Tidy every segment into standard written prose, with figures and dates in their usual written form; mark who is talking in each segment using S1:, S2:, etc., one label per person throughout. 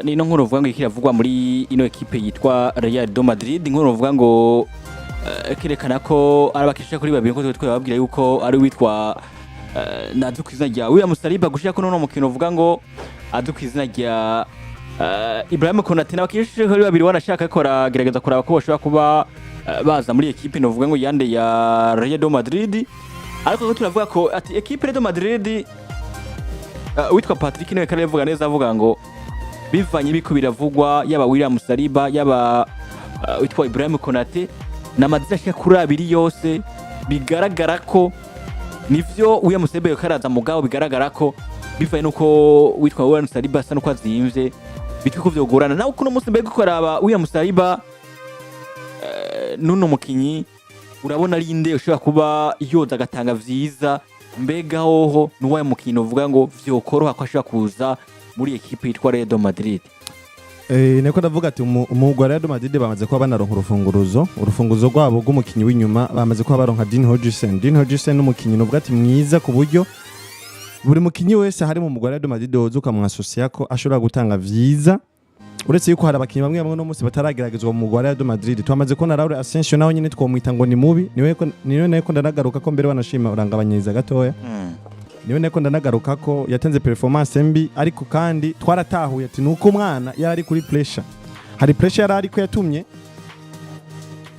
S1: ni no nkuru uvuga ngo ikiravugwa muri ino equipe yitwa Real de Madrid, nkuru uvuga ngo kirekana ko arabakisha kuri babiri ko twababwira yuko ari witwa nadukizina rya William Saliba gushika ko no mukino uvuga ngo adukizina rya Ibrahim Konate n'abakisha kuri babiri wanashaka kora gerageza kuraba ko bashobora kuba baza muri equipe no uvuga ngo yande ya Real de Madrid, ariko turavuga ko ati equipe de Madrid witwa Patrick niwe kare yavuga neza avuga ngo bivanye biko biravugwa yaba William Saliba yaba witwa Ibrahim Konate n'amazina ashika kuri abiri yose bigaragara ko nivyo William Saliba yakaraza mugabo bigaragara ko bivanye nuko witwa William Saliba asa nuko azimvye bitwe ko vyogorana naho kuno munsi mbega ukoraba William Saliba nuno mukinyi urabona ari inde ushobora kuba yoza agatanga vyiza mbega hoho nuwaye mukino uvuga ngo vyokoroha ko ashobora kuza muri equipe yitwa Real de Madrid.
S2: Niko ndavuga ati umugwa Real de Madrid bamaze kuba banaronka urufunguzo rwabo rw'umukinyi w'inyuma bamaze kuba baronka Dean Hodgson n'umukinyi nuvuga ati mwiza ku buryo buri mukinyi wese hari mu mugwa Real de Madrid wozuka mu association ko ashobora gutanga vyiza, uretse yuko hari abakinyi bamwe no munsi batarageragezwa mu mugwa Real de Madrid. Twamaze ko na Raul Asensio naho nyine twomwita ngo ni mubi, niwe neko ndanagaruka ko mbere wanashima urangabanyiriza gatoya. Niwe neko ndanagaruka ko yatenze performance mbi, ariko kandi twaratahuye ati nuko umwana yari kuri pressure, hari pressure yari ariko yatumye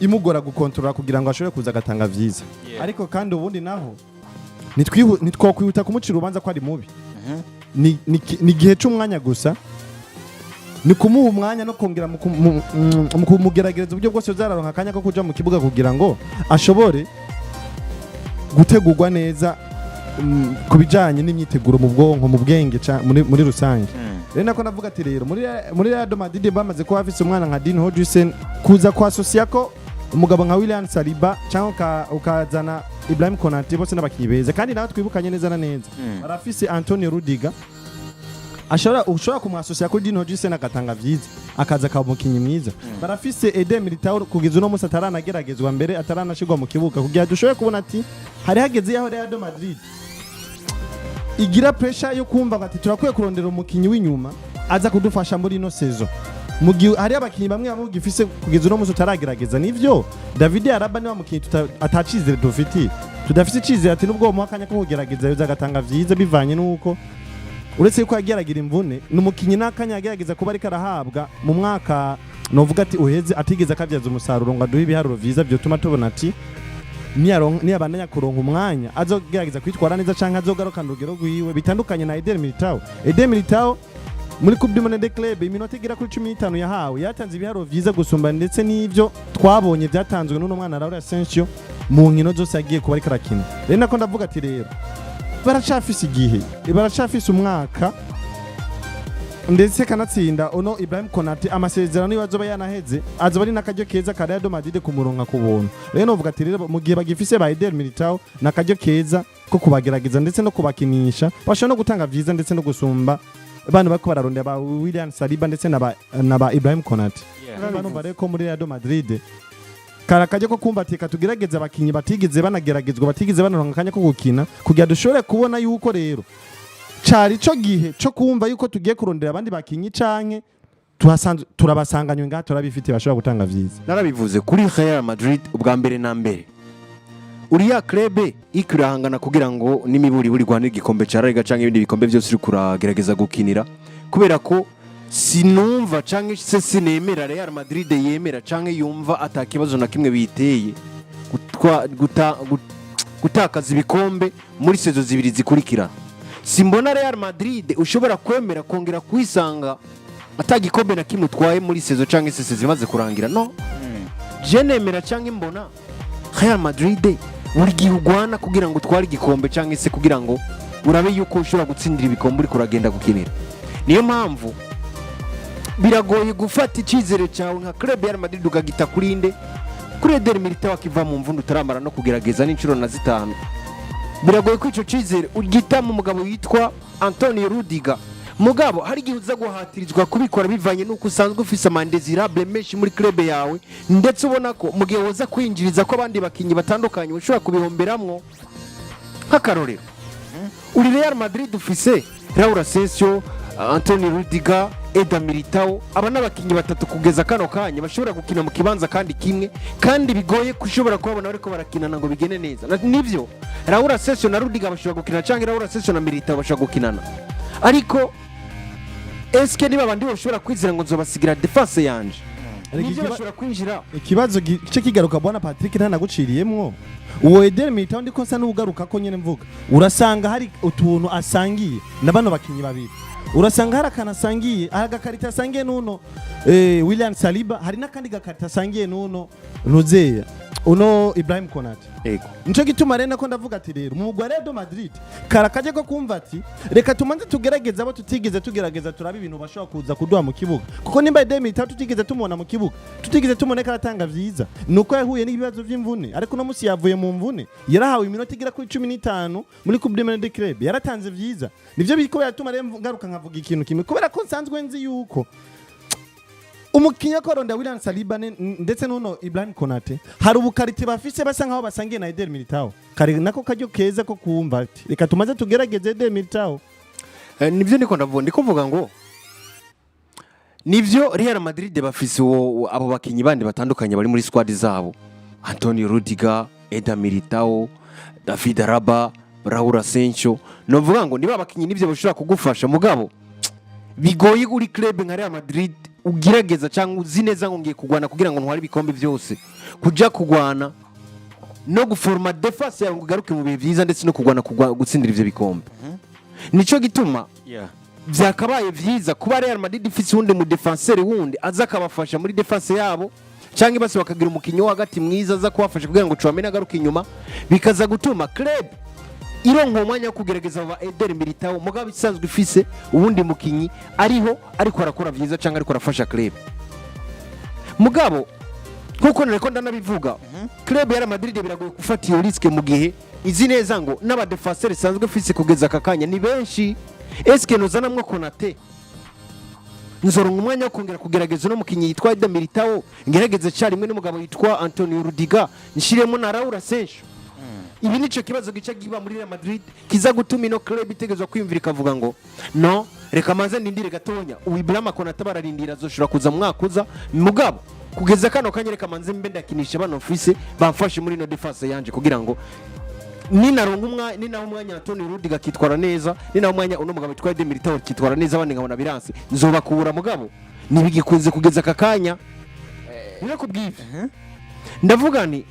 S2: imugora gukontrola kugira ngo ashobore kuza gatanga vyiza, ariko kandi ubundi naho nitwokwihuta kumucira urubanza ko ari mubi. Ni gihe cy'umwanya gusa, ni kumuha umwanya no kongera mu kumugerageza uburyo bwose zararonka akanya ko kuja mu kibuga kugira ngo ashobore gutegurwa neza kubijanye n'imyiteguro mu bwonko mu bwenge muri rusange. Rero nako navuga ati rero muri Real de Madrid bamaze ko bafise umwana nka Dean Hodgson kuza kwa association ko umugabo nka William Saliba cyangwa ukazana Ibrahim Konate bose n'abakinyi beza, kandi nawe twibukanye neza na neza barafise Antonio Rudiger ushobora kumwasosya kuri Dean Hodgson agatanga vyiza akaza ka umukinyi mwiza. Barafise Eden Militao kugeza no musa taranageragezwa mbere ataranashirwa mu kibuga kugira dushoboye kubona ati hari hageze yaho Real de Madrid igira pressure yo kumva ati turakwiye kurondera umukinyi w'inyuma aza kudufasha muri ino season. Mugihe hari abakinyi bamwe bamugifise kugeza no musa taragerageza nivyo David Araba ni wa mukinyi atacizere dufiti tudafise cizere ati nubwo mu akanya ko kugerageza yoza agatanga vyiza bivanye nuko uretse yuko yageragira imvune n'umukinyi nakanya yagerageza kuba ari karahabwa mu mwaka novuga ati uheze atigeze akavyaza umusaruro ngo aduhe ibiharuro vyiza byo tuma tubona ati ni abandanya kuronka umwanya azogerageza kwitwara neza canke azogarukana urugero rwiwe bitandukanye na Eden Militao muri Coupe du Monde des Clubs iminota igira kuri 15 yahawe yatanze ibiharuro vyiza gusumba ndetse n'ivyo twabonye byatanzwe n'uno mwana Raul Asensio mu nkino zose yagiye kuba ari karakina. Rero nako ndavuga ati rero baracafise igihe baracafise umwaka ndetse kanatsinda ono Ibrahim Konate amasezerano y'abazoba yanaheze azoba ari nakajyo keza ka Real de Madrid kumuronka kubona. Rero novuga ati rero mu gihe bagifise ba Eden Militao nakajyo keza ko kubagerageza ndetse no kubakinisha bashobora no gutanga vyiza ndetse no gusumba abantu bako bararondera ba William Saliba ndetse na ba Ibrahim Konate. Bano bareko muri Real de Madrid karakaje ko kumbatika tugerageza abakinyi batigeze banageragezwa batigeze banaronka kanya ko gukina kugira dushobore kubona yuko rero cari co gihe co kumva yuko tugiye kurondera abandi bakinyi canke turabasanganywe ngaha turabifite bashobora gutanga vyiza.
S3: Narabivuze kuri Real Madrid ubwa mbere na mbere uriya club ikirahangana kugira ngo nimiburi buri gwanira igikombe ca Liga canke ibindi bikombe byose uri kuragerageza gukinira, kubera ko sinumva canke se sinemera Real Madrid yemera canke yumva atakibazo na kimwe biteye gutakaza ibikombe muri sezo zibiri zikurikira. Simbona Real Madrid ushobora kwemera kongera kwisanga atagikombe na kimwe utwaye muri sezo canke se zimaze kurangira. No je nemera canke mbona Real Madrid uri gihugwana kugira ngo twari igikombe canke se kugira ngo urabe yuko ushobora gutsindira ibikombe uri kuragenda gukinira. Niyo mpamvu biragoye gufata icizere cyawe nka Club ya Real Madrid ukagita kurinde kuri Eden Militao akiva mu mvundu utaramara no kugerageza n'incuro na zitanu. Biragoye ko ico cizere ugita mu mugabo yitwa Antonio Rudiger. Mugabo hari gihe uza guhatirizwa kubikora bivanye nuko usanzwe ufise amandesirable menshi muri club yawe, ndetse ubona ko mu gihe woza kwinjiriza ko abandi bakinyi batandukanye ushobora kubihomberamwo nk'akarorero. Uri Real Madrid ufise Raul Asensio, Anthony Rudiger, Eder Militao, aba n'abakinnyi batatu kugeza kano kanya bashobora gukina mu kibanza kandi kimwe kandi bigoye kushobora kubabona ariko barakinana ngo bigene neza. Nivyo Raul Asensio na Rudiger bashobora gukina cyangwa Raul Asensio na Militao bashobora gukinana, ariko eske niba abandi bashobora kwizera ngo nzobasigira defense yanje nivyo bashobora kwinjira.
S2: Ikibazo gice kigaruka bwana Patrick ntanaguciriyemwo uwo Eder Militao ndiko nsa n'ugaruka ko nyene mvuga, urasanga hari utuntu asangiye na bano bakinyi babiri, urasanga hari akanasangiye agakarita asangiye nuno William Saliba, hari nakandi gakarita asangiye nuno Nuzeya uno Ibrahim Konate.
S3: Ego
S2: nico gituma rero nako ndavuga ati rero mu Real Madrid karakaje ko kumva ati reka tumanze tugerageza abo tutigeze tugerageza turabe ibintu bashobora kuza kuduha mu kibuga, kuko nimba Eder Militao tutigeze tumubona mu kibuga, tutigeze tumoneka aratanga vyiza, nuko yahuye n'ibibazo vy'imvune, ariko no musi yavuye mu mvune yarahawe iminota igera kuri 15 muri Coupe du Monde Club, yaratanze vyiza. Nivyo biko yatuma rero ngaruka nkavuga ikintu kimwe, kubera ko nsanzwe nzi yuko umukinya ko ronda William Saliba ndetse nuno Ibrahim Konate hari ubukarite bafise basa nkaho basangiye na Eder Militao, kare nako kajyo keza ko kumva ati reka tumaze tugerageze Eder Militao.
S3: Nivyo niko ndavuga, ndiko mvuga ngo nivyo Real Madrid bafise abo bakinyi bandi batandukanye bari muri squad zabo, Antonio Rudiger, Eder Militao, David Alaba, Raul Asensio. No mvuga ngo niba abakinyi nivyo bashobora kugufasha, mugabo bigoye uri club nka Real Madrid ugerageza cyangwa uzi neza ngo ngiye kugwana kugira ngo ntware ibikombe byose, kuja kugwana no guforma defense yawe ngaruke mu bihe byiza ndetse no kugwana gutsindira ivyo bikombe. Nico gituma byakabaye vyiza kuba Real Madrid ifise undi mu defenseur wundi aza kabafasha muri defense yabo, cyangwa base bakagira umukinyi wo hagati mwiza aza kubafasha kugira ngo Chouameni agaruke inyuma, bikaza gutuma club ironka umwanya wo kugerageza aba Eder Militao mugabo isanzwe ifise ubundi mukinyi ariko arakora vyiza cyangwa ariko arafasha club. Mugabo kuko nareko ndanabivuga, club ya Real Madrid biragoye gufata iyo risk mu gihe izi neza ngo n'aba defenseur isanzwe ifise kugeza akakanya ni benshi. Eske nozanamwe Konate nzoronka umwanya wo kongera kugerageza no mukinyi yitwa Eder Militao, ngerageze cyari imwe n'umugabo yitwa Antonio Rudiger, nshiremo na Raul Asensio. Ibi nico kibazo gice giba muri Real Madrid kiza gutuma ino club itegezwa kwimvira ikavuga ngo no reka manze ndindire gatonya Ibrahim Konate bararindira azoshura kuza mwakuza, mugabo kugeza kano kanya reka manze mbe ndakinisha bano office bamfashe muri no defense yanje kugira ngo nina umwanya Antonio Rudiger kitwara neza, nina umwanya uno mugabo yitwa Eder Militao kitwara neza, abandi nkabona biranse nzobakura, mugabo nibigikunze kugeza kakanya niko kubwive. Ndavuga ni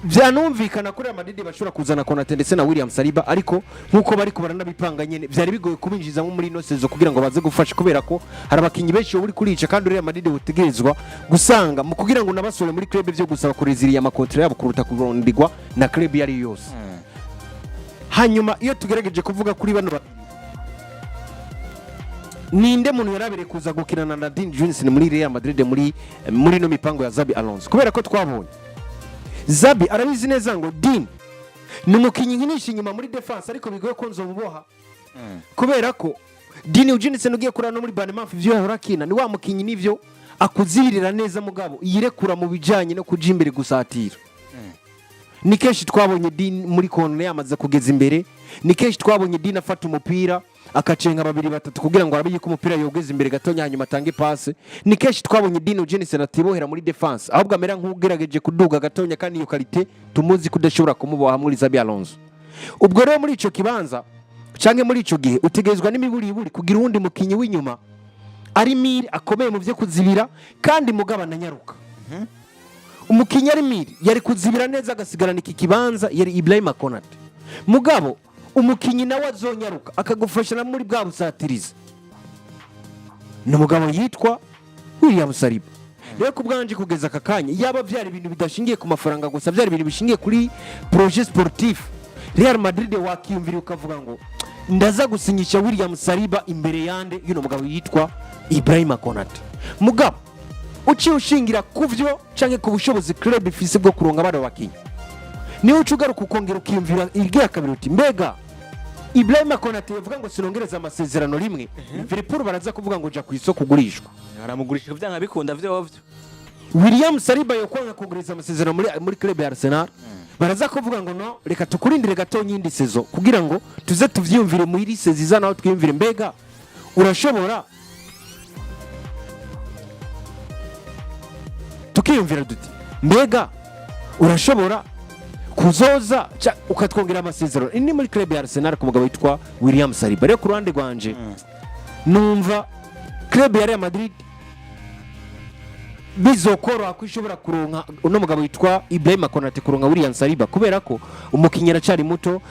S3: byanumvikana kuri Madrid bashobora kuzana Konate ndetse na William Saliba, ariko nkuko bari kubarana bipanga nyene byari bigoye kubinjiza mu muri no sezo kugira ngo baze gufasha, kubera ko hari abakinyi benshi buri kurica kandi Real Madrid butegerezwa gusanga mu kugira ngo nabasore muri club byo gusaba kureziriya amakontra yabo kuruta kurondigwa na club yari yose. Hanyuma iyo tugerageje kuvuga kuri bano ninde muntu yarabere kuza gukinana na Dean Johnson muri Real Madrid muri no mipango ya Xabi Alonso, kubera ko twabonye Xabi arabizi neza ngo Dean numukinyi nkinisha inyuma muri defense, ariko bigoye ko nzobuboha kubera ko Dean ujinitse nugiye kurana no muri Bournemouth ivyo yahorakina ni wa mukinyi nivyo akuzirira neza, mugabo yirekura mu bijanye no kuja imbere gusatira. Ni kenshi twabonye Dean muri Konate yamaze kugeza imbere, ni kenshi twabonye Dean afata umupira akacenga babiri batatu kugira ngo arabiye ko umupira yogeze imbere gatonya hanyuma atange passe. Ni kenshi twabonye Dean Ujinise natibohera muri defense, ahubwo amera nk'ugerageje kuduga gatonya kandi iyo kalite tumuzi kudashobora kumuboha muri Xabi Alonso. Ubwo rero muri ico kibanza canke muri ico gihe utegezwa n'imiburiburi kugira uwundi mukinyi w'inyuma ari miri akomeye mu byo kuzibira kandi mugabana nyaruka. Umukinyi ari miri yari kuzibira neza agasigarana iki kibanza yari Ibrahim Konate, mugabo umukinyi nawe azonyaruka akagufasha na muri bwa busatiriza n'umugabo yitwa William Saliba. Rero kubwanje kugeza akakanya yaba byari ibintu bidashingiye ku mafaranga gusa, byari ibintu bishingiye kuri projet sportif, Real Madrid wakiyumvira ukavuga ngo ndaza gusinyisha William Saliba imbere yande yuno mugabo yitwa Ibrahim Konate. Mugabo uci ushingira kuvyo canke ku bushobozi club ifise bwo kuronga bado bakinyi, ni ucugaruka ukongera ukiyumvira irya kabiri uti mbega Ibrahim Konate yavuga ngo sinongereza amasezerano rimwe, Liverpool baraza kuvuga ngo ja ku isoko kugurishwa,
S1: aramugurisha byanga bikunda vyo.
S3: William Saliba yokwanga kuguriza amasezerano muri club ya Arsenal baraza kuvuga ngo no reka tukurindire gato nyindi sezo kugira ngo tuze tuvyumvire mu iri seziza naho twiyumvire mbega urashobora tukiyumvira duti mbega urashobora kuzoza ukatwongera amasezerano ni muri club ya Arsenal ku mugabo witwa William Saliba rero ku ruhande rwanje numva club ya Real Madrid bizokora kwishobora kuronka uno mugabo witwa Ibrahim Konate kuronka William Saliba kubera ko umukinyi aracari muto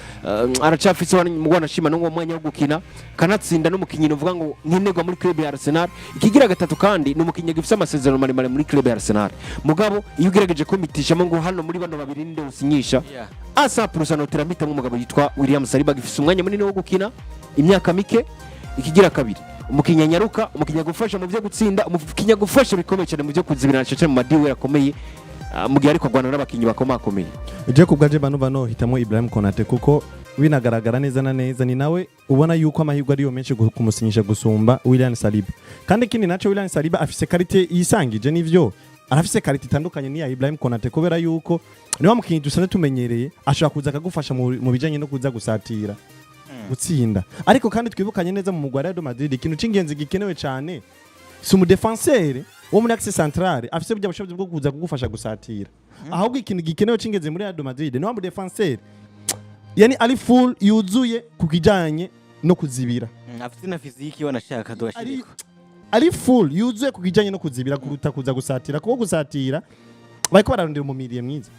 S3: aracafise mugwana shima no mwanya wo gukina kanatsinda n'umukinyi novuga ngo nkenegwa muri club ya Arsenal ikigira gatatu kandi n'umukinyi gifise amasezerano maremare muri club ya Arsenal mugabo iyo ugerageje komitishamo ngo hano muri bano babiri nde usinyisha asa purusano teramita mu mugabo witwa William Saliba gifise umwanya munini wo gukina imyaka mike ikigira kabiri umukinya nyaruka umukinya gufasha mu byo gutsinda umukinya gufasha bikomeye cyane mu byo kuzibirana cyane mu madiwe yakomeye mu gihe ariko agwana n'abakinyi bakomakomeye
S2: je kubgaje bano hitamo Ibrahim Konate kuko binagaragara neza na neza ni nawe ubona yuko amahirwe ari yo menshi kumusinyisha gusumba William Saliba kandi kindi naco William Saliba afise karite yisangije nivyo arafise karite itandukanye ni ya Ibrahim Konate kubera yuko niwa mukinyi dusanzwe tumenyereye ashobora kuza akagufasha mu bijanye no kuza gusatira gutsinda ariko kandi twibukanye neza mu mugwa Real Madrid ikintu cingenzi gikenewe cyane si umu defenseur wo muri axe centrale afise burya bushobozi bwo kuza kugufasha gusatira ahubwo ikintu gikenewe cingenzi muri Real Madrid ni wa mu defenseur yani ari full yuzuye kukijanye no kuzibira
S1: afite na fiziki wanashaka dogashiriko
S2: ari full yuzuye kukijanye no kuzibira kuruta kuza gusatira kuko gusatira bariko bararondera umumiriye mwiza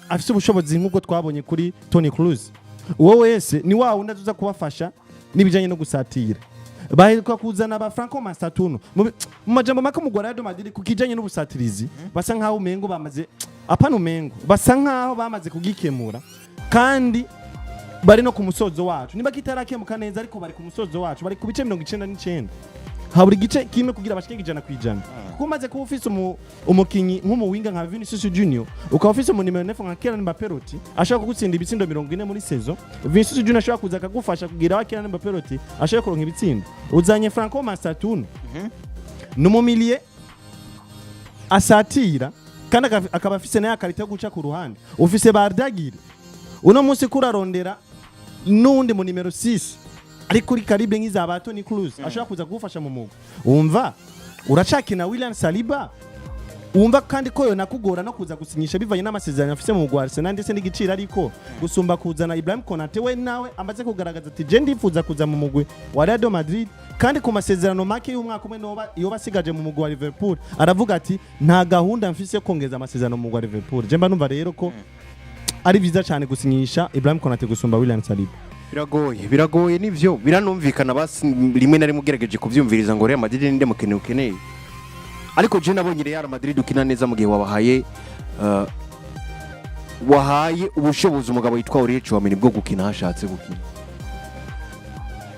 S2: afise ubushobozi nk'ubwo twabonye kuri Toni Kroos uwo wese ni wa wundi azuza kubafasha nibijanye no gusatira bahirwa kuzana ba Franco Masatuno mu majambo make mu Real Madrid kukijanye n'ubusatirizi basa nkaho umengo bamaze apana umengo basa nkaho bamaze kugikemura kandi bari no ku musozo wacu niba kitarakemuka neza ariko bari ku musozo wacu bari ku bice 99 haburi gice kimwe kugira bashike ijana kwijana kuko maze kuba ufise umukinyi nk'umuwinga nka Vinicius Junior ukaba ufise mu numero 9 nka Kylian Mbappé ashaka kugutsinda ibitsindo 40 muri saison Vinicius Junior ashaka kuza akagufasha kugira wa Kylian Mbappé ashaka kuronka ibitsindo uzanye Franco Masatuno n'umumilie asatira kandi akaba afise na yakarita yo guca ku ruhande ufise Bardagire uno munsi kurarondera nundi mu numero 6 ari kuri karibe nk'iza ba Toni Kroos ashaka kuza kugufasha mu mugo umva uracakina William Saliba umva kandi ko yo nakugora no kuza gusinyisha bivanye n'amasezerano afise mu mugo Arsenal ndetse n'igiciro ariko gusumba kuzana Ibrahim Konate we nawe amaze kugaragaza ati je ndifuza kuza mu mugwe wa Real Madrid kandi ku masezerano make y'umwaka umwe iyo basigaje mu mugwe wa Liverpool aravuga ati nta gahunda mfise yo kongeza amasezerano mu mugwe wa Liverpool je mba numva rero ko ari vyiza cyane gusinyisha Ibrahim Konate gusumba William Saliba
S3: biragoye nivyo biranumvikana basi rimwe na rimwe ugerageje kuvyumviriza ngo Real Madrid ninde mukene ukeneye ariko je nabonye Real Madrid ukina neza mu gihe wahaye ubushobozi umugabo witwa Uyuhe bwo gukina hashatse gukina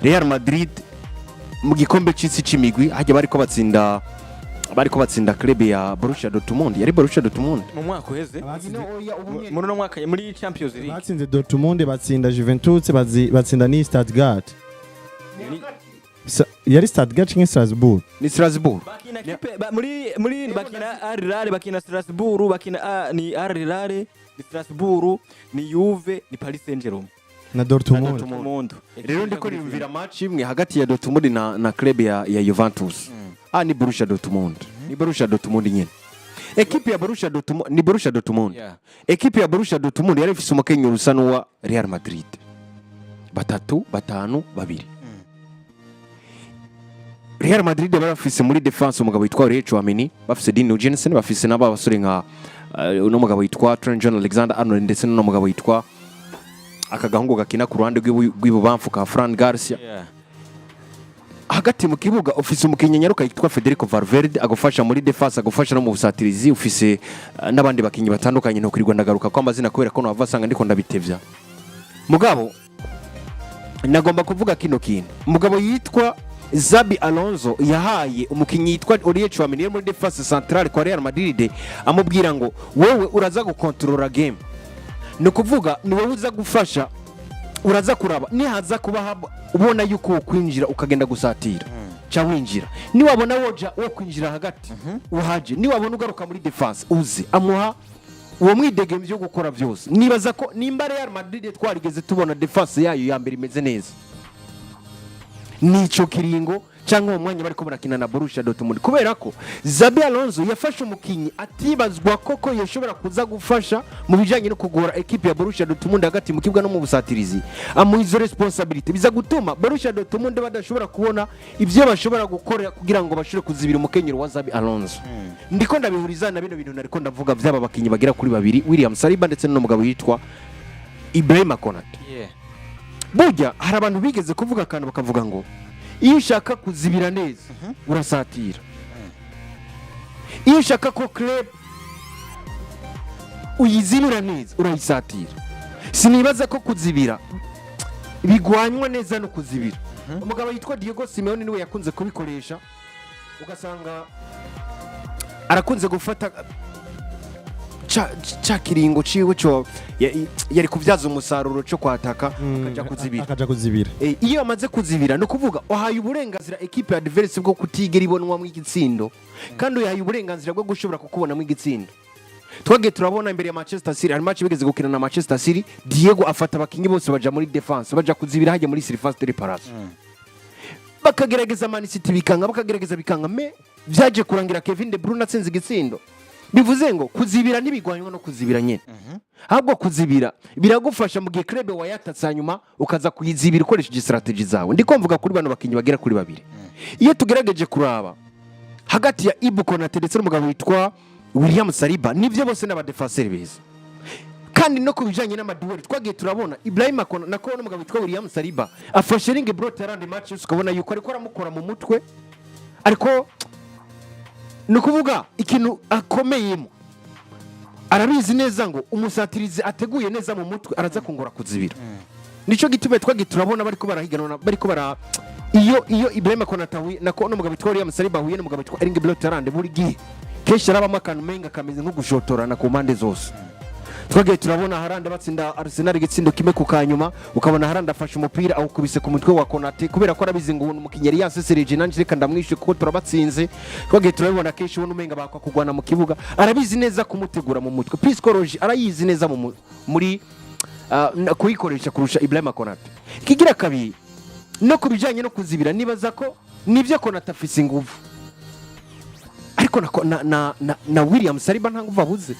S3: Real Madrid mu gikombe c'isi c'imigwi hajya bariko batsinda club ya Borussia Dortmund yari Borussia Dortmund
S1: mu mwaka uheze muri no mwaka muri Champions League
S2: batsinze Dortmund batsinda Juventus batsinda ni Stuttgart yari Stuttgart cyangwa Strasbourg
S3: ni Strasbourg
S1: bakina kipe muri bakina Al-Hilal bakina Strasbourg bakina ni Al-Hilal ni Strasbourg ni Juve ni Paris Saint-Germain
S2: na Dortmund
S3: rero ndiko rimvira match imwe hagati ya Dortmund na club ya Juventus ni Borussia Dortmund ni Borussia Dortmund nyene equipe ya Borussia Dortmund ni Borussia Dortmund equipe ya Borussia Dortmund yari ifise umukenyi rusano wa Real Madrid 3-5-2 Real Madrid barafise muri defense umugabo witwa Uyuhe bafise Dino Jensen bafise naba basore nka uno mugabo witwa Trent Alexander-Arnold ndetse no mugabo witwa akagahungu gakina ku ruhande rw'ibubamfu ka Fran Garcia hagati mu kibuga ofisi umukinnyi nyaruka yitwa Federico Valverde agufasha muri defense agufasha no mu busatirizi ufise n'abandi bakinyi batandukanye no kuri Rwanda garuka kwa amazina kubera ko no bavasanga ndiko ndabitevya mugabo nagomba kuvuga kino kintu mugabo yitwa Zabi Alonso yahaye umukinnyi yitwa Uyuhe muri defense centrale kwa Real Madrid amubwira ngo wewe uraza gukontrola game no kuvuga ni wowe uza gufasha uraza kuraba nihaza kuba ubona yuko kwinjira ukagenda gusatira cyangwa winjira ni wabona woja wo kwinjira hagati uhaje ni wabona ugaruka muri defense uze amuha uwo mwidegemvyo byo gukora byose nibaza ko nimba Real Madrid twarigeze tubona defense yayo ya mbere imeze neza nico kiringo cyangwa mu mwanya bariko barakina na Borussia Dortmund kubera ko Xabi Alonso yafashe umukinyi atibazwa koko yashobora kuza gufasha mu bijanye no kugora equipe ya Borussia Dortmund hagati mu kibuga no mu busatirizi amuizo responsibility biza gutuma Borussia Dortmund badashobora kubona ibyo bashobora gukora kugira ngo bashobore kuzibira umukenyero wa Xabi Alonso ndiko ndabihuriza na bino bintu nariko ndavuga byaba bakinyi bagera kuri babiri William Saliba ndetse n'umugabo yitwa Ibrahim Konate burya hari abantu bigeze kuvuga kandi bakavuga ngo iyo ushaka kuzibira neza urasatira iyo ushaka ko club uyizibira neza urayisatira sinibaza ko kuzibira bigwanywa neza no kuzibira umugabo yitwa Diego Simeone niwe yakunze kubikoresha ugasanga arakunze gufata cha kiringo ciwe cyo yari kuvyaza umusaruro cyo kwataka akaja kuzibira iyo amaze kuzibira no kuvuga ohaye uburenganzira equipe adverse bwo kutigera ibonwa mu igitsindo kandi ohaye uburenganzira bwo gushobora kukubona mu igitsindo twage turabona imbere ya Manchester City hari match bigeze gukina na Manchester City Diego afata abakinyi bose baja muri defense baja kuzibira haje muri surface de réparation bakagerageza Man City bikanga me vyaje kurangira Kevin De Bruyne atsinze igitsindo bivuze ngo kuzibira ntibigwanywa no kuzibira nyene ahubwo kuzibira biragufasha mu gihe club wayatatsa nyuma ukaza kuyizibira ukoresheje strategy zawe ndiko mvuga kuri bano bakinyi bagera kuri babiri iyo tugerageje kuraba hagati ya Ibu Konate ndetse n'umugabo witwa William Saliba nivyo bose n'abadefenseur beza kandi no kubijanye n'amaduel twagiye turabona Ibrahim Konate nako n'umugabo witwa William Saliba afashe ringe bro tarande match ukabona yuko ariko aramukora mu mutwe ariko nukuvuga ikintu akomeyemo arabizi neza ngo umusatirizi ateguye neza mu mutwe araza kongora kuzibira nico gitume twagi turabona bariko barahiganana bariko bara iyo Ibrahim Konate nako n'umugabo witwa William Saliba huye n'umugabo witwa Erling Braut Haaland buri gihe kenshi arabamo akantu menga kameze nko gushotorana ku mpande zose twagiye turabona Haaland batsinda Arsenal igitsindo kimwe ku kanyuma ukabona Haaland afashe umupira awukubise ku mutwe wa Konate kubera ko arabizi ngo umukinnyi yari yasesereje nanje reka ndamwishe kuko turabatsinze twagiye turabona kenshi ubona umenga bakwa kugwana mu kibuga arabizi neza kumutegura mu mutwe psychology arayizi neza muri kuyikoresha kurusha Ibrahim Konate kigira kabiri no kubijanye no kuzibira nibaza ko nivyo Konate afise inguvu ariko na William Saliba nta nguvu abuze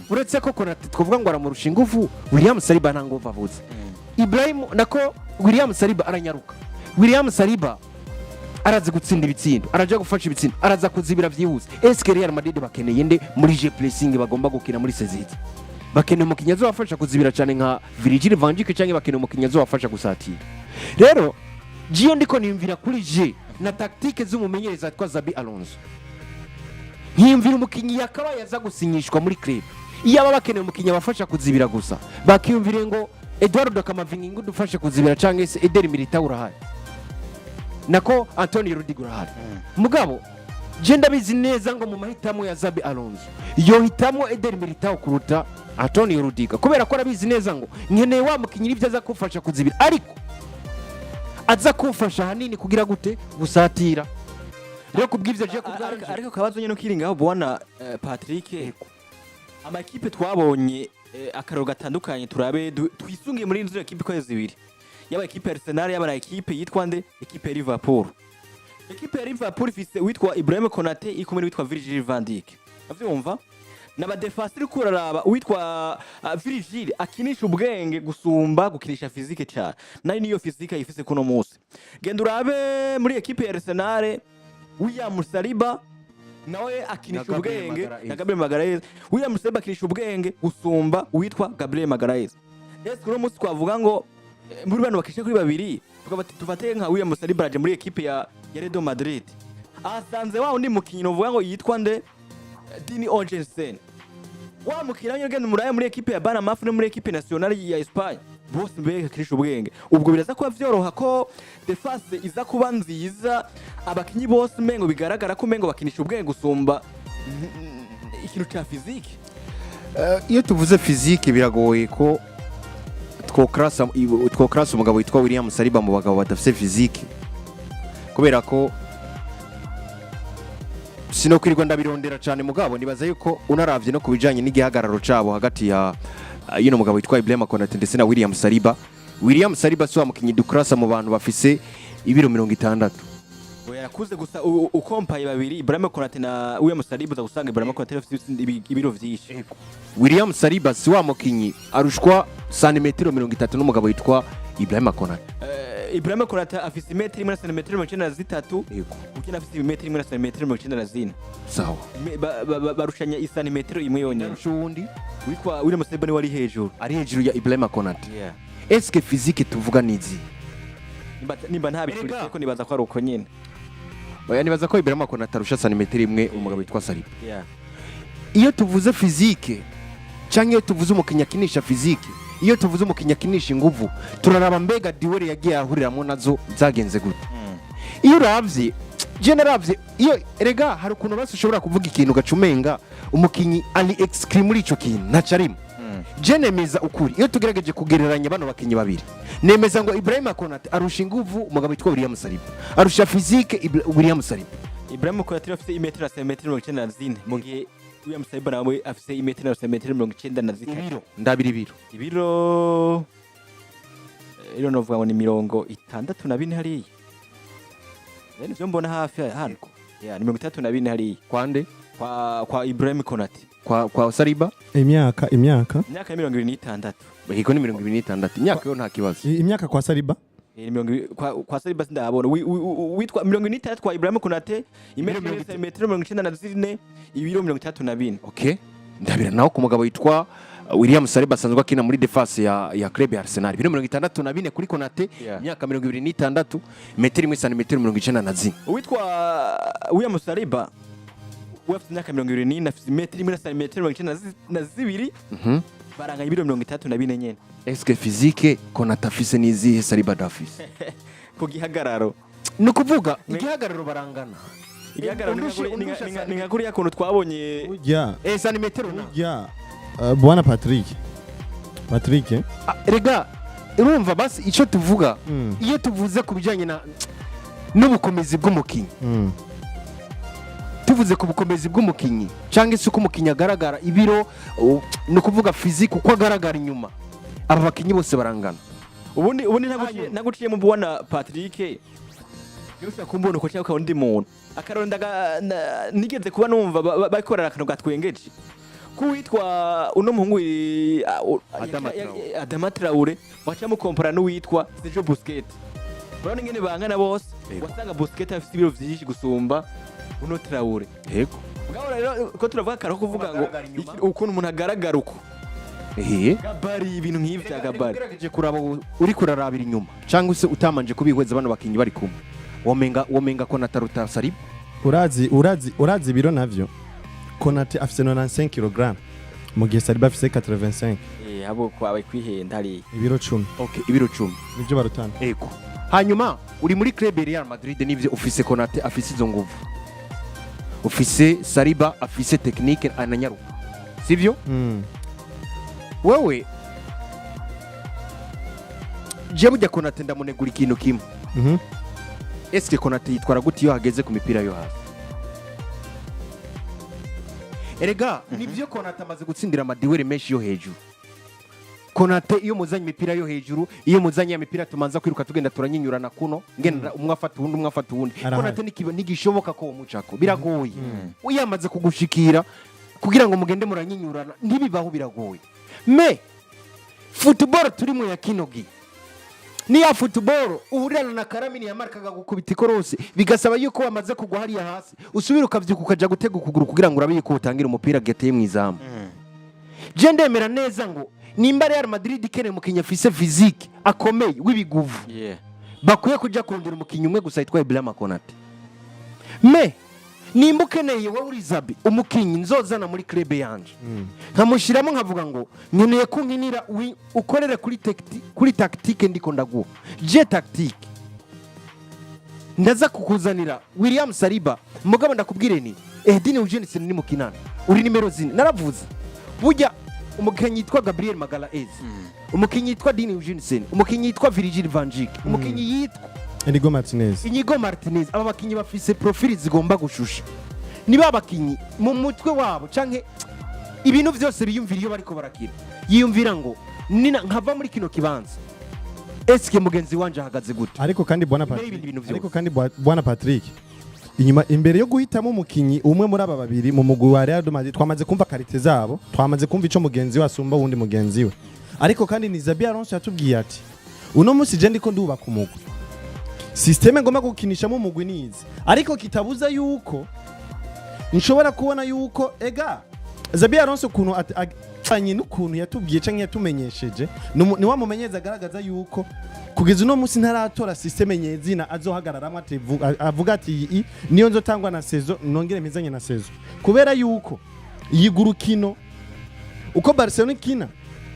S3: uretse ko Konate twavuga ngo aramurusha ingufu William Saliba nta nguvu abuze Ibrahim nako William Saliba aranyaruka William Saliba araza gutsinda ibitsindo araja gufasha ibitsindo araza kuzibira vyihuse eske Real Madrid bakeneye nde muri je pressing bagomba gukina muri seziti bakeneye umukinnyi azobafasha kuzibira cyane nka Virgil van Dijk cyangwa bakeneye umukinnyi azobafasha gusatira rero jiyo ndiko nimvira kuri je na tactique z'umumenyereza twa Xabi Alonso nkimvira umukinnyi yakaba yaza gusinyishwa muri club iyo aba bakeneye umukinnyi abafasha kuzibira gusa bakiyumvire ngo Eduardo Camavinga dufashe kuzibira cyangwa se Eder Militao urahari nako Antonio Rudiger urahari mugabo je ndabizi neza ngo mu mahitamo ya Xabi Alonso yo hitamo Eder Militao kuruta Antonio Rudiger kubera ko arabizi neza ngo nkeneye wa mukinnyi ibyo aza kufasha kuzibira ariko aza kufasha hanini kugira gute gusatira rero kubwivyo je kubwanje
S1: ariko kabazo nyene ukiringaho bwana Patrick amakipe twabonye akararo gatandukanye turabe twisungiye muri inzu equipe ko zibiri yaba equipe Arsenal yaba equipe yitwa nde equipe ya Liverpool equipe ya Liverpool ifise witwa Ibrahim Konate ikomere witwa Virgil van Dijk avyumva naba defenseur kuraraba witwa Virgil akinisha ubwenge gusumba gukinisha physique cyane nari niyo physique yifise kuno munsi genda urabe muri equipe ya Arsenal William Saliba nawe akinisha ubwenge na Gabriel Magalhaes William Saliba akinisha ubwenge gusumba witwa Gabriel Magalhaes ese kuno munsi twavuga ngo muri bano bakisha kuri babiri tufate nka William Saliba aje muri equipe ya Real Madrid asanze wa undi mukinyi novuga ngo yitwa nde Dini Olsen wa mukira nyogende muri equipe ya Bana no muri equipe nationale ya Espagne bose mbega kirisha ubwenge ubwo biraza kuba vyoroha ko defense iza kuba nziza abakinyi bose mengo bigaragara ko mengo bakinisha ubwenge gusumba ikintu cya physique
S3: iyo tuvuze physique biragoye ko twokrasa umugabo witwa William Saliba mu bagabo badafite physique kubera ko sinokwirirwa ndabirondera cyane mugabo nibaza yuko unaravye no kubijanye n'igihagararo cabo hagati ya yuno mugabo witwa Ibrahim Konate ndetse na William Saliba. William Saliba so amukinyi dukrasa mu bantu bafise ibiro 60.
S1: yakuze gusa ukompaye babiri Ibrahim Konate na William Saliba uzagusanga Ibrahim Konate afite ibiro vyinshi.
S3: William Saliba si wa mukinyi arushwa santimetero 30 n'umugabo witwa Ibrahim Konate.
S1: Ibrahim Konate afite metero imwe na santimetero 93, ukina afite metero imwe na santimetero 94.
S3: Sawa.
S1: Barushanya isantimetero imwe yonyene.
S3: Rushundi
S1: witwa William Saliba ni wari hejuru.
S3: Ari hejuru ya Ibrahim Konate.
S1: Yeah.
S3: Est-ce que physique tuvuga nizi?
S1: Nimba ntabituriye ko nibaza ko ari uko nyene.
S3: Oya nibaza ko Ibrahim Konate arusha santimetero imwe umugabo witwa Saliba.
S1: Yeah.
S3: Iyo tuvuze physique cyangwa iyo tuvuze umukinya kinisha physique, iyo tuvuze umukinya kinisha inguvu, turaraba mbega duel yagiye ahuriramo nazo zagenze gute. Iyo uravye generavye iyo erega hari ukuntu basi ushobora kuvuga ikintu gacumenga umukinyi ali exclure muri ico kintu ntacarimo. Je nemeza ukuri iyo tugerageje kugereranya bano bakinyi babiri nemeza ngo Ibrahim Konate arusha inguvu umugabo witwa William Saliba, arusha physique William Saliba.
S1: Ibrahim Konate afite imetero na santimetero 94 mu gihe William Saliba nawe afite imetero na santimetero 93.
S3: Ibiro ndabiri
S1: ibiro novuga ngo ni 64 hariya. Nivyo mbona hafi hano. Yeah, ni 34 hariya.
S3: Kwande
S1: kwa Ibrahim Konate.
S3: Kwa Saliba
S2: imyaka
S1: 26.
S3: Hiko ni 26. Imyaka yo nta kibazo.
S2: Imyaka kwa Saliba
S1: kwa Saliba sindabona witwa 26 kwa Ibrahim Konate imetero 94 ibiro 34.
S3: Okay, ndabira naho ku mugabo witwa William Saliba asanzwe akina muri defense ya club ya Arsenal. Ibiro 64 kuri Konate, imyaka 26, metero 1 santimetero 94.
S1: Witwa William Saliba wafite imyaka 24 afite metero 1 santimetero 92. Baranga ibiro 34 nyene.
S3: Est-ce que physique Konate afise nizihe Saliba dafise?
S1: Ku gihagararo.
S3: Nukuvuga igihagararo barangana.
S1: Igihagararo ni ngakuri yakuntu twabonye
S2: ujya
S3: santimetero na.
S2: Ujya bwana Patrick.
S3: Rega urumva basi ico tuvuga iyo tuvuze kubijanye na n'ubukomezi bw'umukinyi. Tuvuze ku bukomezi bw'umukinyi cyangwa se uko umukinyi agaragara ibiro no kuvuga physique uko agaragara inyuma aba bakinyi bose barangana.
S1: Ubundi naguciye mu bwana Patrick yose kumbona uko cyangwa undi muntu akaronda nigeze kuba numva bakorera akantu gatwengeje kuwitwa uno muhungu Adama Traore wacha mu compara n'uwitwa Sergio Busquets. Urabona ingene bangana bose wasanga Busquets afite ibiro vyinshi gusumba uno Traore.
S3: Yego.
S1: Ngabo rero ko turavuga karo kuvuga ngo ukuntu umuntu agaragara uko. Gabari ibintu nk'ivyo bya gabari.
S3: Ugerageje kuraba uri kurarabira inyuma cyangwa se utamanje kubihweza bano bakinyi bari kumwe. Womenga Konate aruta Saliba.
S2: Urazi ibiro navyo. Konate afise 95 kg. Mu gihe Saliba afise 85.
S1: Abo kwawe kwihenda ari
S2: ibiro 10.
S3: Okay, ibiro 10.
S2: Nivyo barutana.
S3: Ego. Hanyuma uri muri club ya Real Madrid nivyo ufise Konate afise izo nguvu. Ufise Saliba afise technique ananyaruka. Sivyo? Wewe je bujya Konate ndamunegura ikintu kimwe. Est-ce que Konate yitwara gute iyo hageze ku mipira yo hasi? Erega nivyo Konate amaze gutsindira amadiwere menshi yo hejuru. Konate iyo muzanye imipira yo hejuru, iyo muzanye ya mipira tumanza kwiruka tugenda turanyinyurana kuno, ngenda umwe afata uwundi. Konate nigishoboka ko umucako biragoye. Uyamaze kugushikira kugira ngo mugende muranyinyurana ntibibaho biragoye. Me football turimo ya kinogi. Ni ya football uhurana na karamini ya marka gukubita ikorose bigasaba yuko wamaze kugwa hariya hasi usubira ukavyuka ukaja gutega ukuguru kugira ngo urabe yuko utangira umupira gateye mu izamu. Je ndemera neza ngo nimba Real Madrid ikene mukinya afise physique akomeye w'ibiguvu. Bakuye kuja kurondera umukinya umwe gusa yitwa Ibrahim Konate. Me nimba ukeneye wowe uri Zabi umukinyi nzozana muri club yanje. Nkamushiramo nkavuga ngo nkeneye kunkinira ukorere kuri tactique ndiko ndaguha. Je tactique ndaza kukuzanira William Saliba mugabo ndakubwire ni Dini Eugene ni mukinana uri nimero 4 naravuze burya umukinyi yitwa Gabriel Magalaez umukinyi yitwa Dini Eugene umukinyi yitwa Virgil van Dijk umukinyi yitwa
S2: Inigo Martinez
S3: aba bakinyi bafise profili zigomba gushusha niba abakinyi mu mutwe wabo canke ibintu byose biyumvira iyo bariko barakina yiyumvira ngo nina nkava muri kino kibanza eske mugenzi wanje ahagaze gute.
S2: ariko kandi bwana Patrick inyuma imbere yo guhitamo umukinyi umwe muri aba babiri mu mugwi wa Real Madrid twamaze kumva karite zabo, twamaze kumva ico mugenzi we asumba wundi mugenzi we, ariko kandi ni Xabi Alonso yatubwiye ati uno musi je ndiko ndubaka umugwi, systeme ngoma gukinishamo umugwi nizi, ariko kitabuza yuko nshobora kubona yuko ega Xabi Alonso kuntu atanye n'ukuntu yatubwiye canke yatumenyesheje ni wa mumenyeza agaragaza yuko kugeza uno musi ntaratora systeme nyezina azohagararamo avuga ati niyo nzotangwa na sezo nongere mizanye na sezo, kubera yuko yigurukino uko Barcelona ikina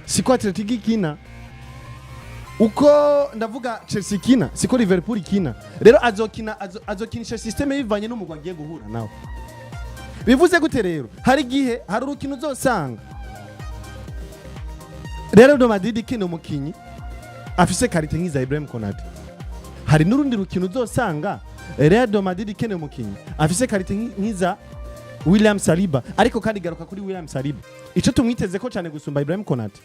S2: siko Atletico ikina, uko ndavuga Chelsea ikina siko Liverpool ikina, rero azokinisha systeme bivanye n'umugwa agiye guhura nawe. Bivuze gute rero hari gihe hari urukino uzosanga Real Madrid ikina umukinyi afise karite nk'iza Ibrahim Konate, hari n'urundi rukino uzosanga Real Madrid ikina umukinyi afise karite nk'iza William Saliba, ariko kandi garuka kuri William Saliba ico tumwiteze ko cyane gusumba Ibrahim Konate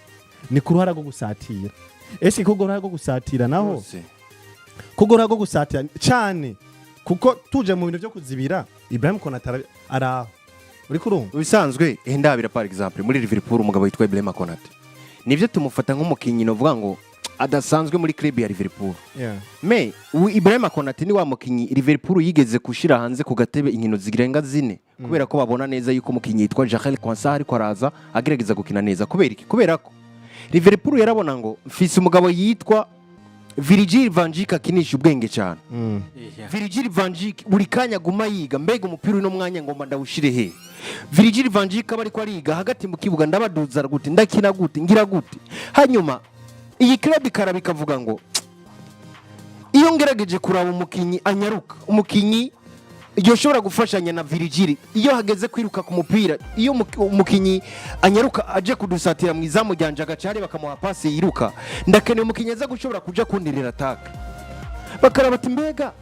S2: ni kuruhara rwo gusatira. Ese ko goruhara rwo gusatira naho ko goruhara rwo gusatira cyane kuko tuje mu bintu byo kuzibira Ibrahim Konate araho uri kurumva
S3: bisanzwe ndabira par exemple muri Liverpool umugabo witwa Ibrahim Konate nivyo tumufata nk'umukinyi no vuga ngo adasanzwe muri club ya Liverpool. Me Ibrahim Konate ni wa mukinyi Liverpool yigeze kushira hanze ku gatebe inkino zigirenga zine kubera ko babona neza yuko umukinyi yitwa Jahel Kwansa ariko araza agerageza gukina neza. Kubera iki? Kubera ko Liverpool yarabona ngo mfise umugabo yitwa Virgil van Dijk akinisha ubwenge cyane. Virgil van Dijk buri kanya guma yiga mbega umupira uno mwanya ngomba ndawushire he. Virgil van Dijk bari ko ariga hagati mu kibuga ndabaduza gute ndakina gute ngira gute. Hanyuma iyi club karabika vuga ngo iyo ngerageje kuraba umukinyi anyaruka umukinyi yoshobora gufashanya na Virgil iyo hageze kwiruka ku mupira, iyo umukinyi anyaruka aje kudusatira mu izamu ryanje agacari bakamuha passe yiruka, ndakeneye umukinyi aza gushobora kuja kundirira attack. Bakaraba ati mbega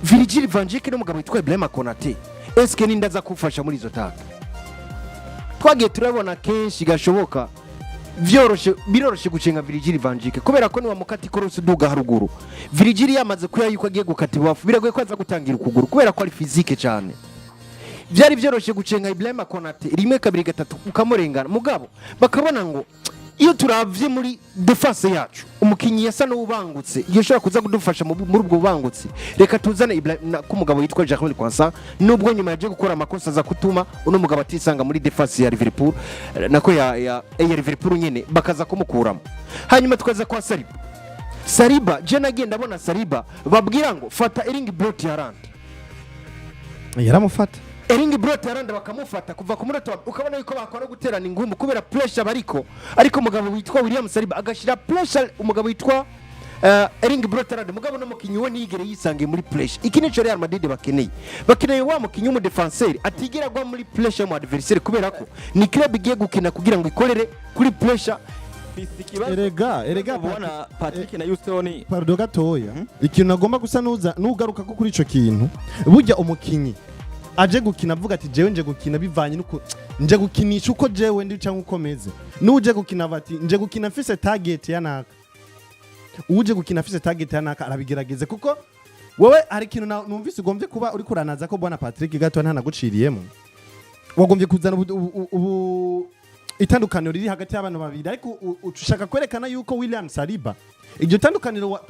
S3: Virgil van Dijk n'umugabo witwa Ibrahim Konate eske ni ndaza kufasha muri izo attack. Twagiye turabona kenshi gashoboka biroroshe gucenga Virgil van Dijk kubera ko ni wa mukati korosi duga haruguru. Virgil yamaze kuyayuko agiye gukata ibafu biragoye ko aza gutangira ukuguru kubera ko ari physique cyane. Byari byoroshe gucenga Ibrahim Konate rimwe kabiri gatatu ukamurengana mugabo bakabona ngo iyo turavye muri defense yacu umukinyi yasa no ubangutse yoshobora kuza kudufasha muri ubwo bubangutse, reka tuzane ku mugabo yitwa Jahel Kwansa nubwo nyuma yaje gukora amakosa za kutuma uno mugabo atisanga muri defense ya Liverpool nako ya Liverpool nyene bakaza kumukuramo. Hanyuma tukaza kwa Saliba je nagiye ndabona Saliba babwira ngo fata Erling Brot Haaland
S2: yaramufata
S3: Erling Brot Haaland bakamufata kuva ku munota ukabona yuko bakora guterana ingumbu kubera pressure ariko mugabo witwa William Saliba agashira pressure umugabo witwa Erling Brot Haaland mugabo no mukinyi we nigere yisange muri pressure. Iki nico Real Madrid bakeneye wa mukinyi mu defenseur atigera gwa muri pressure mu adversaire kubera ko ni club igiye gukina kugira ngo ikorere kuri pressure.
S1: Erega bwana Patrick na Houston
S2: pardon gatoya ikintu nagomba gusa nugaruka ko kuri ico kintu burya umukinyi aje gukina avuga ati jewe nje gukina bivanye nuko nje gukinisha uko jewe ndi cyangwa ukomeze nuje gukina bati nje gukina mfise target yanaka uje gukina mfise target yanaka arabigerageze kuko wowe hari kintu numvise ugomvye kuba uri kuranaza ko bwana Patrick gato ntanaguciriyemo wagomvye kuzana ubu itandukaniro riri hagati y'abantu babiri ariko ushaka kwerekana yuko William Saliba iryo tandukaniro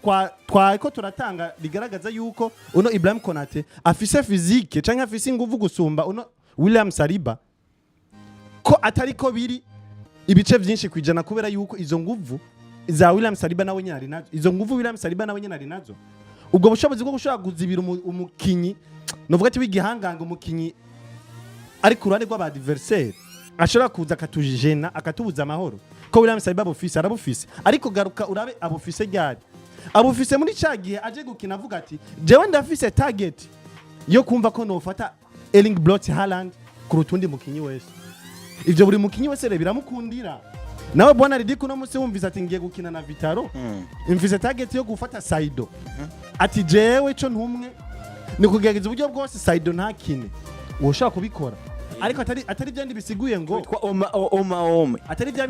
S2: twako turatanga rigaragaza yuko uno Ibrahim Konate afise physique canke afise inguvu gusumba uno William Saliba ko atari ko biri ibice byinshi kwijana kubera yuko izo nguvu za William Saliba nawe nyari nazo izo nguvu William Saliba nawe nyari nazo ubwo bushobozi bwo gushaka guzibira umukinyi novuga ati wigihanganga umukinyi ari ku ruhande rw'aba adversaire ashobora kuza akatujena akatubuza amahoro ko William Saliba arabufise ariko garuka urabe abufise ryari abufise muri cagiye aje gukina avuga ati jewe ndafise target yo kumva ko nofata Erling Brot Haaland ku rutundi mukinyi wese. Ivyo buri mukinyi wese biramukundira nawe bwana Ridiko no musi wumvise ati ngiye gukina na Vitaro imfise target yo gufata Saido ati jewe cyo ntumwe ni kugerageza uburyo bwose Saido ntakine woshaka kubikora ariko atari byandi bisiguye ngo
S1: witwa oma
S2: atari bya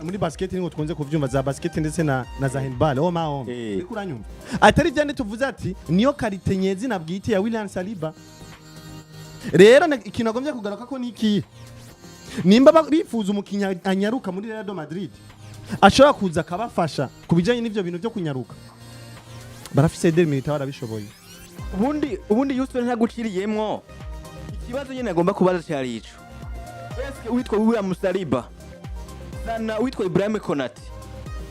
S2: muri basket ningo tkunze kuvyumva za basket ndetse na za handball oma ariko uranyumva atari byandi tuvuze ati niyo karite nyezi nabwite ya William Saliba rero ikintu agombye kugaruka ko niki nimba bifuza umukinya anyaruka muri Real Madrid ashobora kuza akabafasha kubijanye n'ivyo bintu byo kunyaruka barafise Eder Militao arabishoboye
S1: ubundi Yusuf ntaguciriyemwo ikibazo nyene agomba kubaza cyari ico eske witwa William Saliba na witwa Ibrahim Konate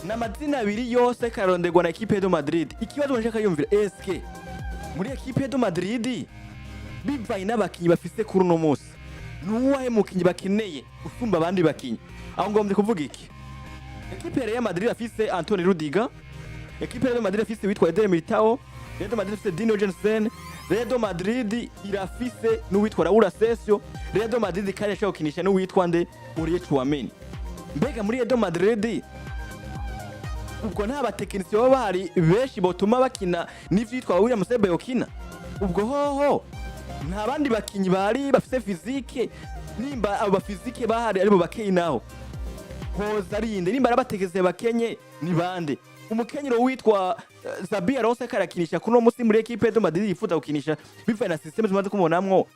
S1: na mazina abiri yose karondegwa na equipe de Madrid ikibazo nshaka yumvira eske muri equipe de Madrid bivaye n'abakinyi bafise kuri no munsi nuwahe mukinyi bakeneye usumba abandi bakinyi aho ngombye kuvuga iki equipe ya Real Madrid afise Antonio Rudiger equipe ya Real Madrid afise witwa Eder Militao Real Madrid afise Dino Jensen Real Madrid irafise n'uwitwa Raul Asensio Real Madrid kandi ashaka gukinisha n'uwitwa nde Uriye Chouameni mbega muri Real Madrid ubwo nta batekinisiye baba bahari benshi botuma bakina n'ivyitwa William Saliba yokina ubwo hoho nta bandi bakinyi bari bafise physique nimba abo physique bahari aribo bakenyi naho hoza rinde nimba arabategeze bakenye ni bande umukenyero witwa Zabi Alonso karakinisha kuno musi muri equipe de Madrid yifuza gukinisha bivaye na system zimaze kumubonamwo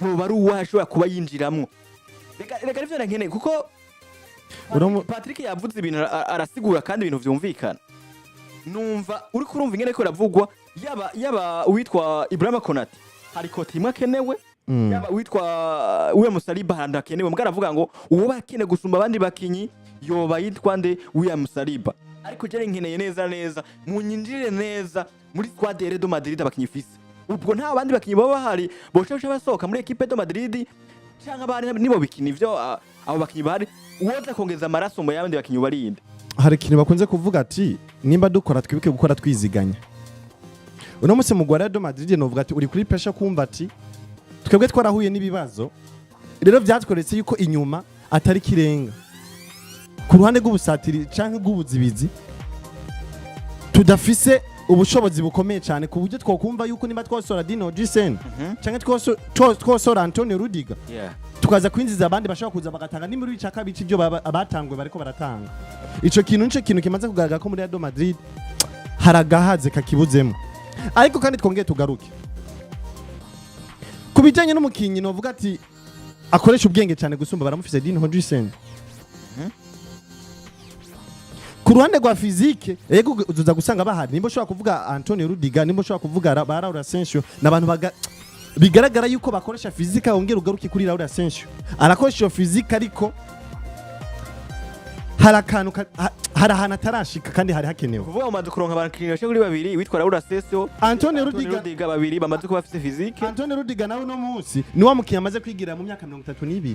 S1: yoba ari uwashobora kuba yinjiramwo reka rivyo nankene kuko Patrick yavuze ibintu arasigura kandi ibintu vyumvikana numva uri kurumva ingene ko ravugwa yaba witwa Ibrahim Konate hari koti imwe akenewe yaba witwa William Saliba handa akenewe mbwa aravuga ngo uwo bakene gusumba abandi bakinyi yoba yitwa nde William Saliba ariko jere nkeneye neza munyinjire neza muri squad ya Real Madrid abakinyi fise ubwo nta bandi bakinyi baba bahari boshobora basohoka muri equipe de Madrid cyangwa abari nibo bikini ivyo abo bakinyi bahari uwoza kongeza amaraso mu yabandi bakinyi barinde
S2: hari ikintu bakunze kuvuga ati nimba dukora twibuke gukora twiziganya uno munsi mu Real Madrid novuga ati uri kuri pressure kumva ati twebwe twarahuye n'ibibazo rero byatweretse yuko inyuma atari kirenga ku ruhande rw'ubusatiri canke rw'ubuzibizi tudafise ubushobozi bukomeye cyane ku buryo twokumva yuko nimba twosora Dino Jensen canke twosora Antonio Rudiger tukaza kwinjiza abandi bashaka kuza bagatanga nimba uri caka bici byo abatangwe bariko baratanga ico kintu kimaze kugaragara ko muri Real Madrid haragahaze kakibuzemo ariko kandi twongeye tugaruke kubijanye n'umukinyi novuga ati akoresha ubwenge cyane gusumba baramufise Dino Jensen ku ruhande rwa physique yego uzuza gusanga bahari nimba ushobora kuvuga Antonio Rudiger nimba ushobora kuvuga Raul Asensio n'abantu bigaragara yuko bakoresha physique ongera ugaruke kuri Raul Asensio arakoresha iyo physique ariko harakantu harahana atarashika kandi hari hakenewe
S1: kuvuga umaze kuronka abakinyi bashe kuri babiri witwa Raul Asensio
S2: Antonio Rudiger
S1: babiri bamaze kuba bafite physique
S2: Antonio Rudiger nawe no munsi ni wa mukinya amaze kwigira mu myaka 32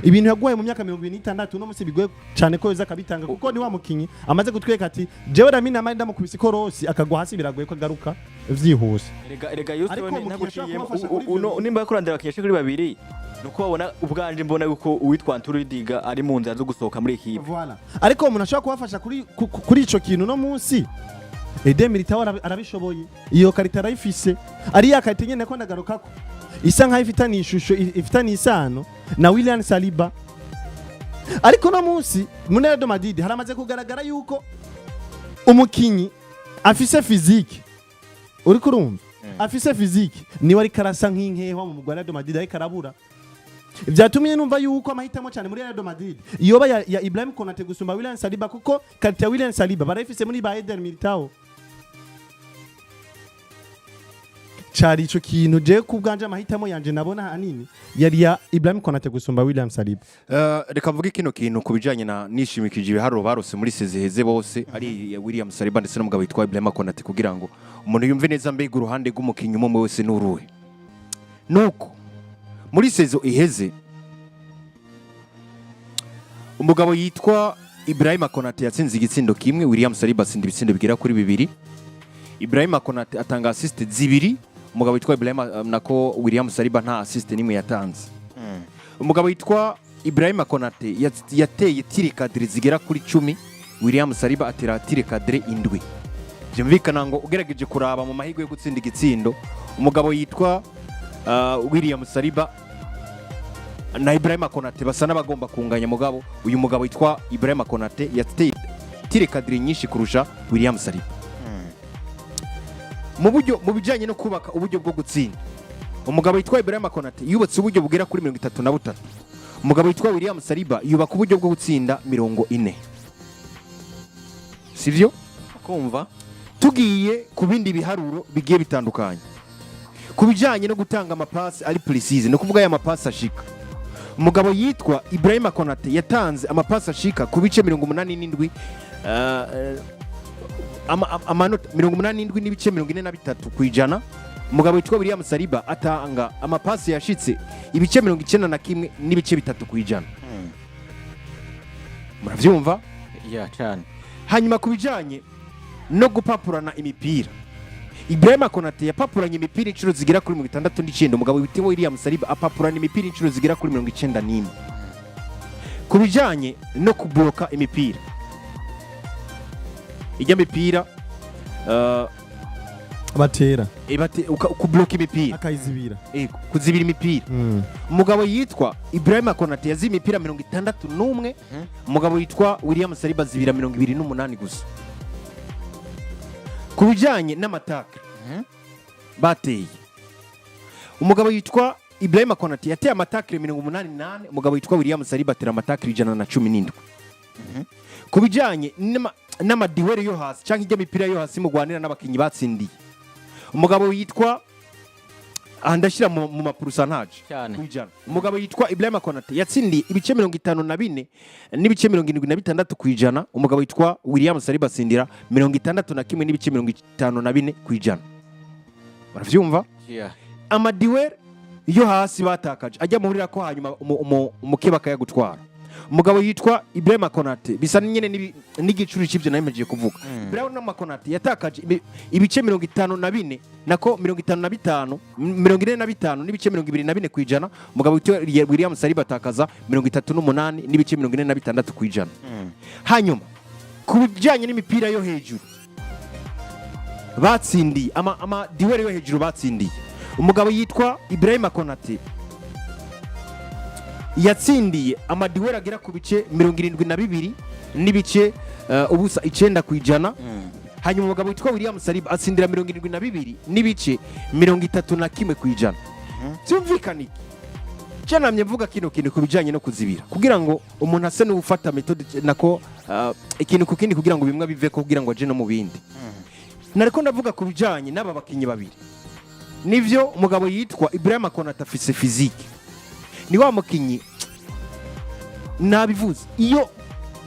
S2: ibintu yaguye mu myaka 26 no munsi bigoye cyane ko yoza kabitanga kuko ni wa mukinyi amaze gutweka ati jewe ramina amanda ndamukubise ko rose akagwa hasi biragoye ko agaruka vyihuse
S1: rega Yusuf ntaguciye nimba yakurandira bakiyeshe kuri babiri nuko babona ubwanje mbona yuko uwitwa Antonio Rudiger ari mu nzira zo gusohoka muri equipe
S2: voilà ariko umuntu ashobora kubafasha kuri ico kintu no munsi Eder Militao arabishoboye iyo karita arayifise ari yakarita nyene ko ndagarukako isa nkaho ifitanye ishusho ifitanye isano na William Saliba ariko no munsi muri Real Madrid haramaze kugaragara yuko umukinyi afise physique uri kurumva afise physique ni wari karasa nk'inkeho mu Real Madrid ariko karabura byatumye numva yuko amahitamo cyane muri Real Madrid yoba ya Ibrahim Konate gusumba William Saliba kuko karita William Saliba barayifise muri ba Eder Militao Chari ico kintu je kubganje amahitamo yanje nabona hanini yari ya Ibrahim Konate gusumba William Saliba
S3: reka mvuge kino kintu kubijanye na nishimikije ibiharo barose muri sezeheze bose ari William Saliba ndetse n'umugabo witwa Ibrahim Konate kugira ngo umuntu yumve neza mbega uruhande rw'umukinyi umwe wese n'uruhe nuko muri sezo iheze umugabo yitwa Ibrahim Konate yatsinze igitsindo kimwe William Saliba atsinda ibitsindo bigera kuri 2 Ibrahim Konate atanga assist 2 umugabo witwa Ibrahim nako William Saliba nta assist nimwe yatanze umugabo witwa Ibrahim Konate yateye tire cadre zigera kuri 10 William Saliba atera tire cadre 7 byumvikana ngo ugerageje kuraba mu mahirwe yo gutsinda igitsindo umugabo yitwa William Saliba na Ibrahima Konate basa n'abagomba kunganya mugabo uyu mugabo witwa Ibrahima Konate yateye tire kadiri nyinshi kurusha William Saliba mu bijyanye no kubaka uburyo bwo gutsinda. Umugabo witwa Ibrahima Konate yubatse uburyo bugera kuri 33. Umugabo witwa William Saliba yubaka uburyo bwo gutsinda 40. Sivyo?
S1: kumva
S3: Tugiye ku bindi biharuro bigiye bitandukanye. Ku bijyanye no gutanga amapasi ari precise, no kuvuga aya mapasi ashika. Umugabo yitwa Ibrahima Konate yatanze amapasi ashika ku bice 87 amanota 87 n'ibice 43 kwijana. Umugabo witwa William Saliba atanga amapasi yashitse ibice 91 n'ibice 3 kwijana. Muravyumva?
S1: cyane.
S3: Hanyuma ku bijyanye no gupapurana imipira, Ibrahima Konate yapapuranye imipira inshuro zigera kuri 69. Umugabo witwa William Saliba apapurana imipira inshuro zigera kuri 91. Ku bijyanye no kubloka imipira, ijya mipira
S2: batera
S3: kubloka imipira
S2: akayizibira
S3: kuzibira imipira. Umugabo yitwa Ibrahima Konate yazi imipira 61. Umugabo yitwa William Saliba zibira 28 gusa. Ku bijyanye n'amataka bateye, umugabo yitwa Ibrahima Konate yateye amataka 88. Umugabo yitwa William Saliba atera amataka 117. Ku bijyanye n'amadiwere yo hasi cyangwa ijya mipira yo hasi mu Rwanda n'abakinyi batsindiye, umugabo yitwa andashira mu mapurusantaje kwijana. Umugabo yitwa Ibrahima Konate yatsindiye ibice 54 n'ibice 76 kwijana. Umugabo yitwa William Saliba asindira 61 n'ibice 54 kwijana. Baravyumva? Amadiwere yo hasi batakaje ajya muhurira ko hanyuma umukeba kayagutwara. Umugabo yitwa Ibrahima Konate bisa nyene n'igicuri cy'ibyo nayimeje kuvuga. Ibrahima Konate yatakaje ibice 54 nako 55 45 n'ibice 24 kwijana. Umugabo witwa William Saliba atakaza 38 n'ibice 46 kwijana. Hanyuma ku bijyanye n'imipira yo hejuru batsindiye ama diwere yo hejuru batsindiye, umugabo yitwa Ibrahima Konate yatsindiye amadiwera agera ku bice 72 n'ibice ubusa 9 kwijana. Hanyuma umugabo witwa William Saliba atsindira 72 n'ibice 31 kwijana. Cyumvikaniki cyanamye mvuga kino ku bijyanye no kuzibira kugira ngo umuntu ase n'ufata metode nako ikintu ku kindi kugira ngo bimwe bive ko kugira ngo aje no mu bindi. Nariko ndavuga ku bijyanye n'aba bakinyi babiri. Nivyo umugabo yitwa Ibrahima Konate afise physique, ni wa mukinyi nabivuze iyo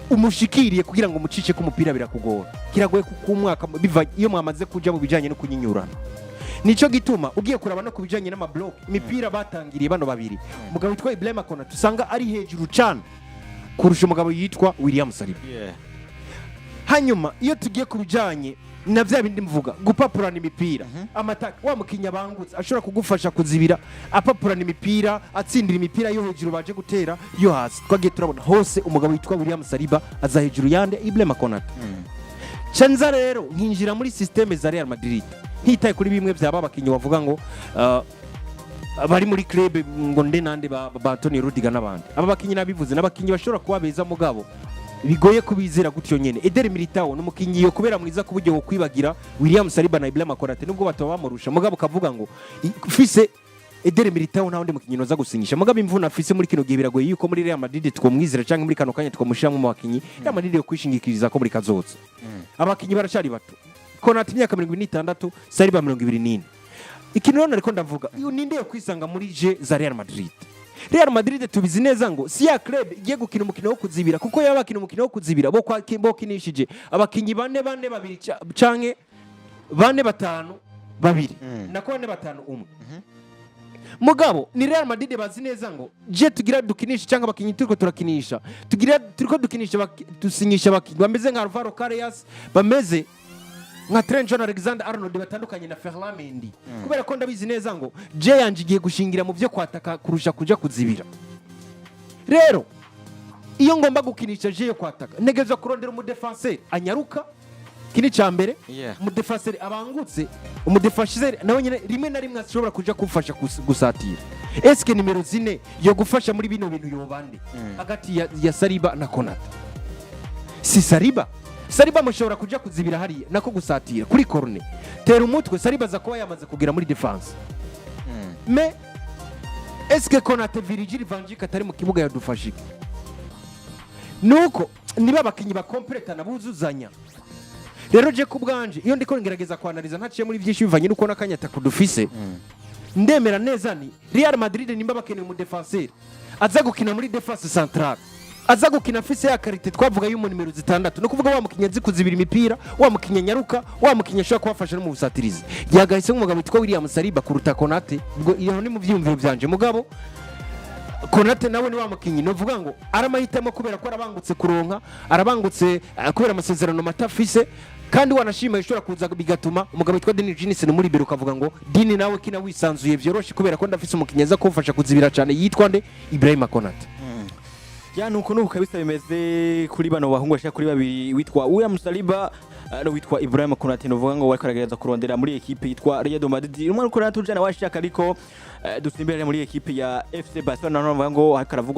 S3: umushikiriye kugira ngo mucice ku mupira birakugora, kiragoye ku mwaka biva iyo mwamaze kuja mu bijanye no kunyinyurana. Nico gituma ugiye kuraba no ku bijanye n'ama block imipira batangiriye bano babiri, umugabo witwa Ibrahima Konate usanga ari hejuru cyane kurusha umugabo yitwa William Saliba. Hanyuma iyo tugiye ku bijanye na vya bindi mvuga gupapurana imipira, amataka wa mukinya bangutse ashobora kugufasha kuzibira apapurana imipira atsindira imipira yo hejuru baje gutera yo hasi. Twagiye turabona hose umugabo witwa William Saliba aza hejuru yande Ibrahima Konate. Chanza rero nkinjira muri systeme za Real Madrid ntitaye kuri bimwe byaba abakinyi bavuga ngo bari muri club ngo nde nande ba Antonio Rudiger n'abandi. Aba bakinyi nabivuze n'abakinyi bashobora kuba beza mugabo bigoye kubizera gutyo nyene. Eder Militao n'umukinyi yo kubera mwiza kubujye wo kwibagira William Saliba na Ibrahima Konate nubwo bataba bamurusha mugabo kavuga ngo fise Eder Militao nta wundi mukinyi noza gusinyisha mugabo imvuna afise muri kino gihe biragoye yuko muri Real Madrid twomwizera canke muri kano kanya twomushiramo mu bakinyi Real Madrid yo kwishingikiriza ko muri kazoza. Abakinyi baracari bato, Konate imyaka 26, Saliba 24. Ikintu rero nariko ndavuga iyo ninde yo kwisanga muri je za Real Madrid. Real Madrid tubizi neza ngo si ya club igiye gukina umukino wo kuzibira kuko yaba bakina umukino wo kuzibira bo kinishije abakinyi 4 2 canke 4 5 2 nako 4 5 1. Mugabo ni Real Madrid bazi neza ngo je tugira dukinisha cyangwa abakinyi turiko turakinisha turiko dukinisha dusinyisha abakinyi bameze nka Alvaro Carreras, bameze nka Trent Alexander-Arnold batandukanye na Ferland Mendy. Kubera ko ndabizi neza ngo je yanje igiye gushingira mu byo kwataka kurusha kuja kuzibira. Rero iyo ngomba gukinisha je yo kwataka negeza kurondera umu defenseur anyaruka kini cyambere
S1: Yeah.
S3: umudefenseur abangutse umudefenseur nawe nyine rimwe na rimwe ashobora kuja kufasha gusatira eske nimero 4 yo gufasha muri bino bintu yobande hagati ya Saliba na Konate si Saliba mushobora kuja kuzibira hariya nako gusatira kuri corner tera umutwe Saliba za kuba yamaze kugera muri defense me eske Konate Virgil van Dijk atari mu kibuga yadufashike nuko niba abakinyi bakompletana buzuzanya rero je kubwanje iyo ndiko ngerageza kwanaliza ntaciye muri byinshi bivanye nuko nakanyata kudufise ndemera neza ni Real Madrid nimba bakeneye mu defenseur aza gukina muri defense centrale aza gukina afise ya karite twavuga y'umu nimero 6 no kuvuga wa mukinya nzi kuzibira imipira wa mukinya nyaruka wa mukinya shaka kubafasha no mu busatirizi yagahise nk'umugabo witwa William Saliba kuruta Konate ubwo iyo ni mu byumviro byanje mugabo Konate nawe ni wa mukinyi no vuga ngo aramahitamo kubera ko arabangutse kuronka arabangutse kubera amasezerano matafise kandi wanashima ishobora kuza bigatuma umugabo witwa Dini Jinisen muri Ibiri ukavuga ngo Dini nawe kina wisanzuye byoroshe kubera ko ndafise umukinyeza kumfasha kuzibira cyane yitwa nde Ibrahim Konate
S1: ya nuko kabisa bimeze kuri bano bahungu bashaka kuri babiri witwa Uyuhe Saliba no witwa Ibrahim Konate no vuga ngo wari karagereza kurondera muri equipe yitwa Real Madrid umwe Konate ujana washaka ariko dusimbere muri equipe ya FC Barcelona no vuga ngo akaravugwa